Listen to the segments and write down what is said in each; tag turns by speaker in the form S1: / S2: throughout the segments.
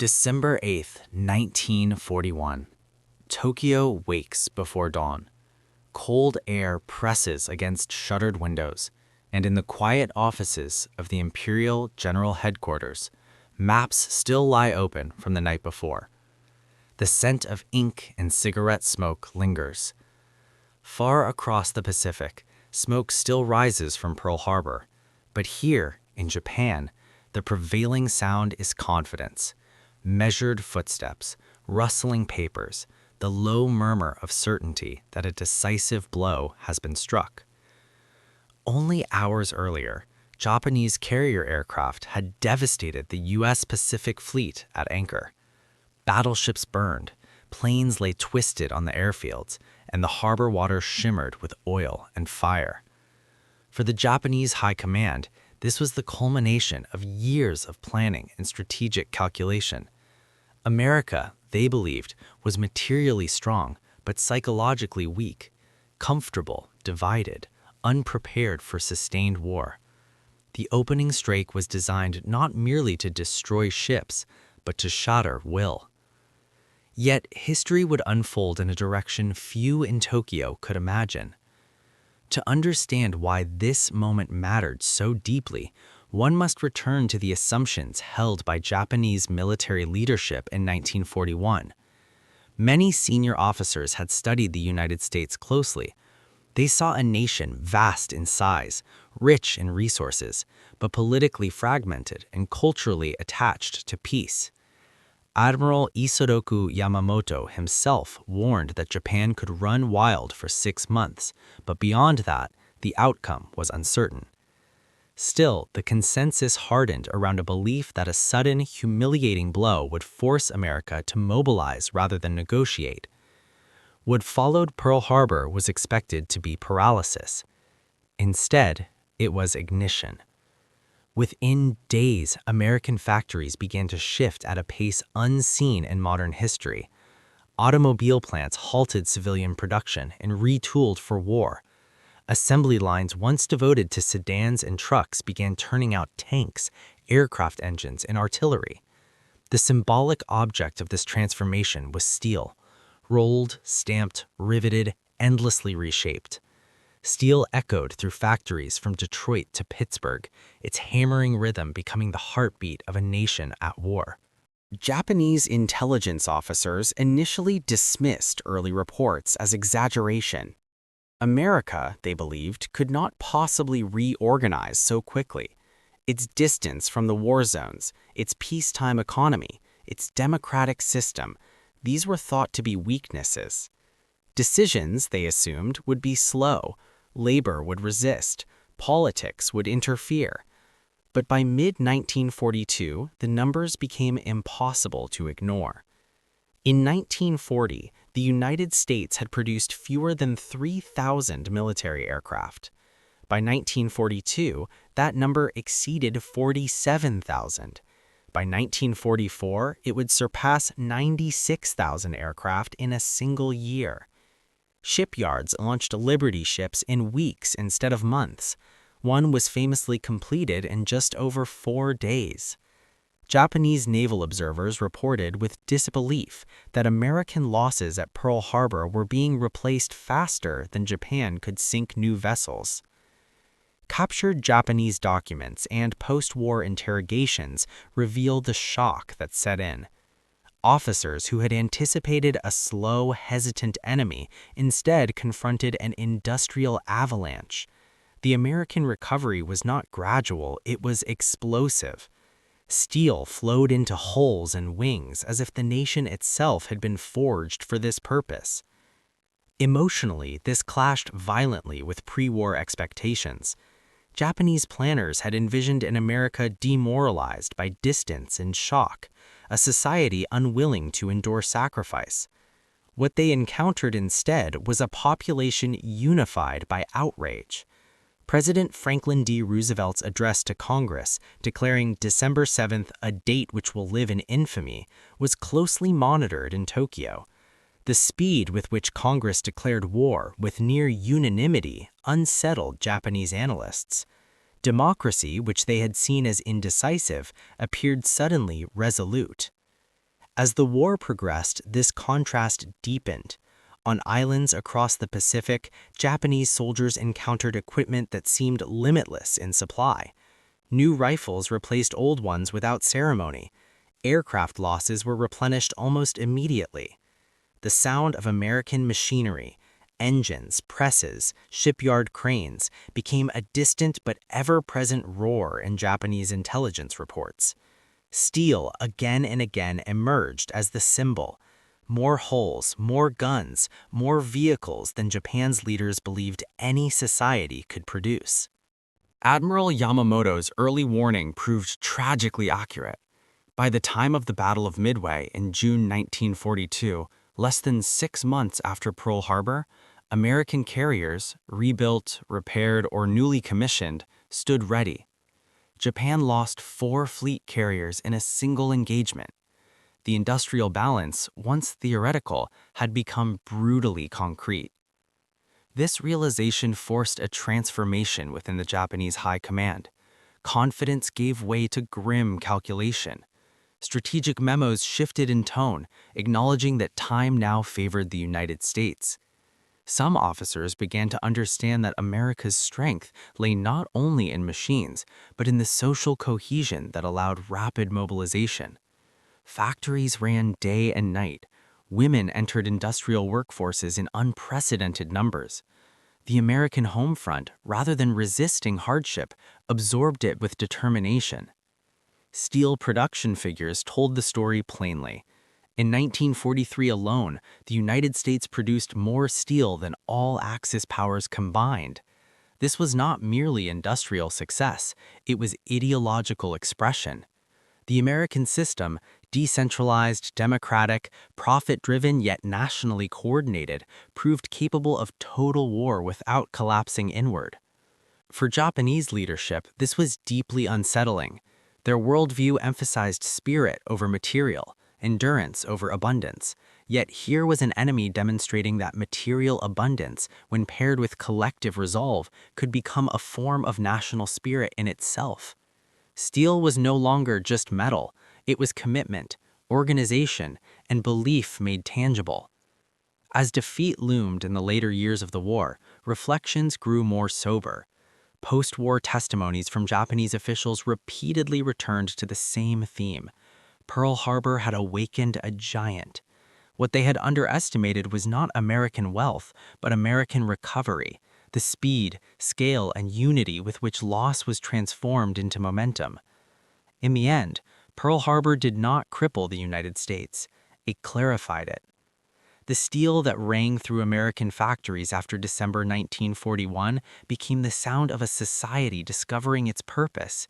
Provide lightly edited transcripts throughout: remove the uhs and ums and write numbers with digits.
S1: December 8th, 1941. Tokyo wakes before dawn. Cold air presses against shuttered windows, and in the quiet offices of the Imperial General Headquarters, maps still lie open from the night before. The scent of ink and cigarette smoke lingers. Far across the Pacific, smoke still rises from Pearl Harbor, but here, in Japan, the prevailing sound is confidence. Measured footsteps, rustling papers, the low murmur of certainty that a decisive blow has been struck. Only hours earlier, Japanese carrier aircraft had devastated the U.S. Pacific Fleet at anchor. Battleships burned, planes lay twisted on the airfields, and the harbor water shimmered with oil and fire. For the Japanese High Command, this was the culmination of years of planning and strategic calculation. America, they believed, was materially strong, but psychologically weak, comfortable, divided, unprepared for sustained war. The opening strike was designed not merely to destroy ships, but to shatter will. Yet history would unfold in a direction few in Tokyo could imagine. To understand why this moment mattered so deeply, one must return to the assumptions held by Japanese military leadership in 1941. Many senior officers had studied the United States closely. They saw a nation vast in size, rich in resources, but politically fragmented and culturally attached to peace. Admiral Isoroku Yamamoto himself warned that Japan could run wild for 6 months, but beyond that, the outcome was uncertain. Still, the consensus hardened around a belief that a sudden, humiliating blow would force America to mobilize rather than negotiate. What followed Pearl Harbor was expected to be paralysis. Instead, it was ignition. Within days, American factories began to shift at a pace unseen in modern history. Automobile plants halted civilian production and retooled for war. Assembly lines once devoted to sedans and trucks began turning out tanks, aircraft engines, and artillery. The symbolic object of this transformation was steel, rolled, stamped, riveted, endlessly reshaped. Steel echoed through factories from Detroit to Pittsburgh, its hammering rhythm becoming the heartbeat of a nation at war. Japanese intelligence officers initially dismissed early reports as exaggeration. America, they believed, could not possibly reorganize so quickly. Its distance from the war zones, its peacetime economy, its democratic system, these were thought to be weaknesses. Decisions, they assumed, would be slow, labor would resist, politics would interfere. But by mid-1942, the numbers became impossible to ignore. In 1940, the United States had produced fewer than 3,000 military aircraft. By 1942, that number exceeded 47,000. By 1944, it would surpass 96,000 aircraft in a single year. Shipyards launched Liberty ships in weeks instead of months. One was famously completed in just over 4 days. Japanese naval observers reported with disbelief that American losses at Pearl Harbor were being replaced faster than Japan could sink new vessels. Captured Japanese documents and post-war interrogations reveal the shock that set in. Officers who had anticipated a slow, hesitant enemy instead confronted an industrial avalanche. The American recovery was not gradual, it was explosive. Steel flowed into holes and wings as if the nation itself had been forged for this purpose. Emotionally, this clashed violently with pre-war expectations. Japanese planners had envisioned an America demoralized by distance and shock, a society unwilling to endure sacrifice. What they encountered instead was a population unified by outrage. President Franklin D. Roosevelt's address to Congress, declaring December 7th a date which will live in infamy, was closely monitored in Tokyo. The speed with which Congress declared war with near unanimity unsettled Japanese analysts. Democracy, which they had seen as indecisive, appeared suddenly resolute. As the war progressed, this contrast deepened. On islands across the Pacific, Japanese soldiers encountered equipment that seemed limitless in supply. New rifles replaced old ones without ceremony. Aircraft losses were replenished almost immediately. The sound of American machinery, engines, presses, shipyard cranes, became a distant but ever-present roar in Japanese intelligence reports. Steel again and again emerged as the symbol. More hulls, more guns, more vehicles than Japan's leaders believed any society could produce. Admiral Yamamoto's early warning proved tragically accurate. By the time of the Battle of Midway in June 1942, less than 6 months after Pearl Harbor, American carriers, rebuilt, repaired, or newly commissioned, stood ready. Japan lost 4 fleet carriers in a single engagement. The industrial balance, once theoretical, had become brutally concrete. This realization forced a transformation within the Japanese high command. Confidence gave way to grim calculation. Strategic memos shifted in tone, acknowledging that time now favored the United States. Some officers began to understand that America's strength lay not only in machines, but in the social cohesion that allowed rapid mobilization. Factories ran day and night. Women entered industrial workforces in unprecedented numbers. The American home front, rather than resisting hardship, absorbed it with determination. Steel production figures told the story plainly. In 1943 alone, the United States produced more steel than all Axis powers combined. This was not merely industrial success, it was ideological expression. The American system, decentralized, democratic, profit-driven yet nationally coordinated, proved capable of total war without collapsing inward. For Japanese leadership, this was deeply unsettling. Their worldview emphasized spirit over material, endurance over abundance, yet here was an enemy demonstrating that material abundance, when paired with collective resolve, could become a form of national spirit in itself. Steel was no longer just metal, it was commitment, organization, and belief made tangible. As defeat loomed in the later years of the war, reflections grew more sober. Post-war testimonies from Japanese officials repeatedly returned to the same theme. Pearl Harbor had awakened a giant. What they had underestimated was not American wealth, but American recovery, the speed, scale, and unity with which loss was transformed into momentum. In the end, Pearl Harbor did not cripple the United States. It clarified it. The steel that rang through American factories after December 1941 became the sound of a society discovering its purpose.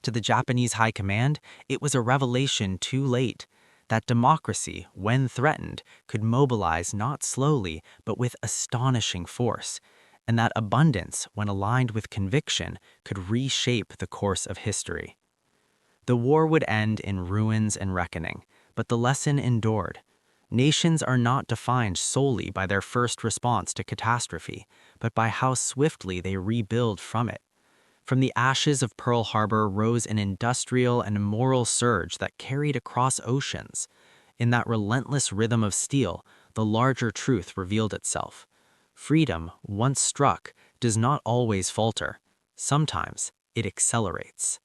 S1: To the Japanese high command, it was a revelation too late that democracy, when threatened, could mobilize not slowly but with astonishing force, and that abundance, when aligned with conviction, could reshape the course of history. The war would end in ruins and reckoning, but the lesson endured. Nations are not defined solely by their first response to catastrophe, but by how swiftly they rebuild from it. From the ashes of Pearl Harbor rose an industrial and moral surge that carried across oceans. In that relentless rhythm of steel, the larger truth revealed itself. Freedom, once struck, does not always falter. Sometimes it accelerates.